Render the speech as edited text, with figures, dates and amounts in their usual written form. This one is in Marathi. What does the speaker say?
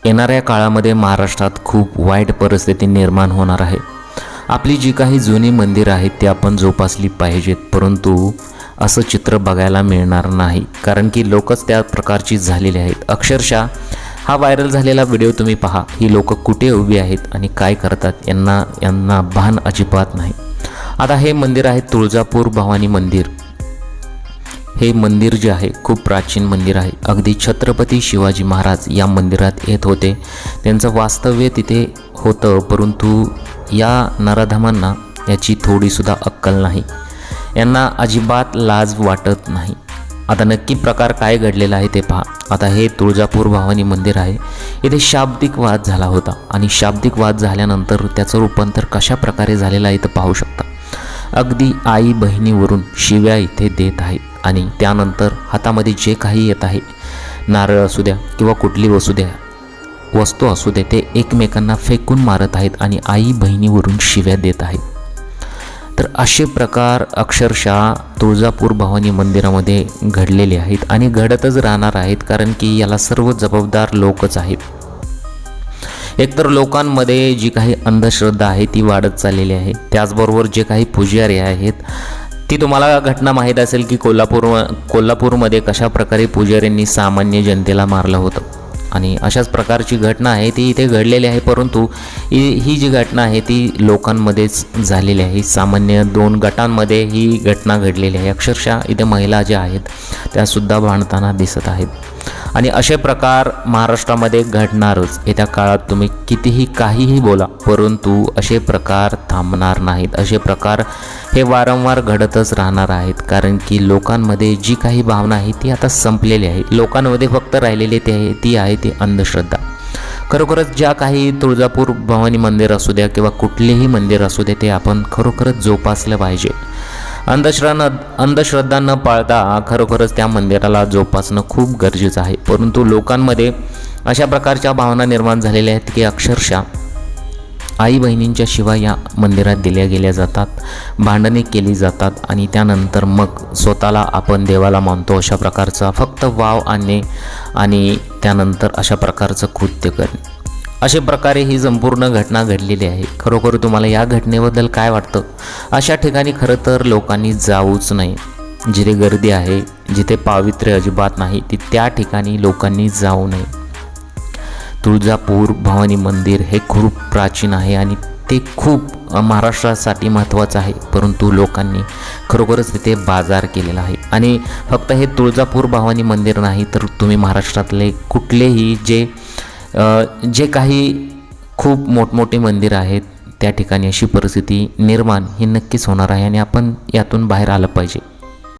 येणाऱ्या काळामध्ये महाराष्ट्रात खूप वाईट परिस्थिती निर्माण होणार आहे। आपली जी काही जुनी मंदिरं आहेत ती आपण जोपासली पाहिजेत, परंतु असं चित्र बघायला मिळणार नाही, कारण की लोकच त्या प्रकारची झालेली आहेत। अक्षरशः हा व्हायरल झालेला व्हिडिओ तुम्ही पहा, ही लोक कुठे उभी आहेत आणि काय करतात यांना भान अजिबात नाही। आता हे मंदिर आहे तुळजापूर भवानी मंदिर। हे मंदिर जे आहे खूप प्राचीन मंदिर आहे। अगदी छत्रपती शिवाजी महाराज या मंदिरात येत होते, त्यांचं वास्तव्य तिथे होतं, परंतु या नराधमांना याची थोडीसुद्धा अक्कल नाही, यांना अजिबात लाज वाटत नाही। आता नक्की प्रकार काय घडलेला आहे ते पहा। आता हे तुळजापूर भवानी मंदिर आहे, इथे शाब्दिक वाद झाला होता आणि शाब्दिक वाद झाल्यानंतर त्याचं रूपांतर कशा प्रकारे झालेलं आहे ते पाहू शकता। अगदी आई बहिणीवरून शिव्या इथे देत आहेत आणि त्यानंतर हातामध्ये जे काही येत आहे, नारळ असू द्या किंवा कुठली वस्तू असू दे, ते एकमेकांना फेकून मारत आहेत आणि आई बहिणीवरून शिव्या देत आहेत। तर असे प्रकार अक्षरशः तुळजापूर भवानी मंदिरामध्ये घडलेले आहेत आणि घडतच राहणार आहेत, कारण की याला सर्व जबाबदार लोकच आहेत। एकतर लोकांमध्ये जी काही अंधश्रद्धा आहे ती वाढत चाललेली आहे, त्याचबरोबर जे काही पुजारी आहेत ती तुम्हाला घटना माहीत असेल की कोल्हापूरमध्ये कशा प्रकारे पुजाऱ्यांनी सामान्य जनतेला मारलं होतं आणि अशाच प्रकारची घटना आहे ती इथे घडलेली आहे। परंतु ही जी घटना आहे ती लोकांमध्येच झालेली आहे, सामान्य 2 गटांमध्ये ही घटना घडलेली आहे। अक्षरशः इथे महिला ज्या आहेत त्यासुद्धा भांडताना दिसत आहेत आणि असे प्रकार महाराष्ट्रामध्ये घडणारच। येत्या काळात तुम्ही कितीही काहीही बोला, परंतु असे प्रकार थांबणार नाहीत। असे प्रकार हे वारंवार घडतच राहणार आहेत, कारण की लोकांमध्ये जी काही भावना आहे ती आता संपलेली आहे। लोकांमध्ये फक्त राहिलेली ती आहे ती अंधश्रद्धा। खरोखरच ज्या काही तुळजापूर भवानी मंदिर असू द्या किंवा कुठलेही मंदिर असू दे, ते आपण खरोखरच जोपासलं पाहिजे। अंधश्रद्धा न पाळता खरोखरच त्या मंदिराला जोपासणं खूप गरजेचं आहे, परंतु लोकांमध्ये अशा प्रकारच्या भावना निर्माण झालेल्या आहेत की अक्षरशः आई बहिणींच्या शिवाय या मंदिरात दिल्या गेल्या जातात, भांडणे केली जातात आणि त्यानंतर मग स्वतःला आपण देवाला मानतो अशा प्रकारचा फक्त वाव आणणे आणि त्यानंतर अशा प्रकारचं कृत्य करणे। अशा प्रकारे ही संपूर्ण घटना घडलेली आहे। खरोखर तुम्हाला या घटनेबद्दल काय वाटतं? अशा ठिकाणी खरं तर लोकांनी जाऊच नाही। जिथे गर्दी आहे, जिथे पावित्र्य अजिबात नाही, त्या ठिकाणी लोकांनी जाऊ नये। तुळजापूर भवानी मंदिर हे खूप प्राचीन आहे आणि ते खूप महाराष्ट्रासाठी महत्त्वाचं आहे, परंतु लोकांनी खरोखरच तिथे बाजार केलेला आहे। आणि फक्त हे तुळजापूर भवानी मंदिर नाही, तर तुम्ही महाराष्ट्रातले कुठलेही जे काही खूप मोठमोठे मंदिर आहेत त्या ठिकाणी अशी परिस्थिती निर्माण ही नक्कीच होणार आहे आणि आपण यातून बाहेर आलं पाहिजे।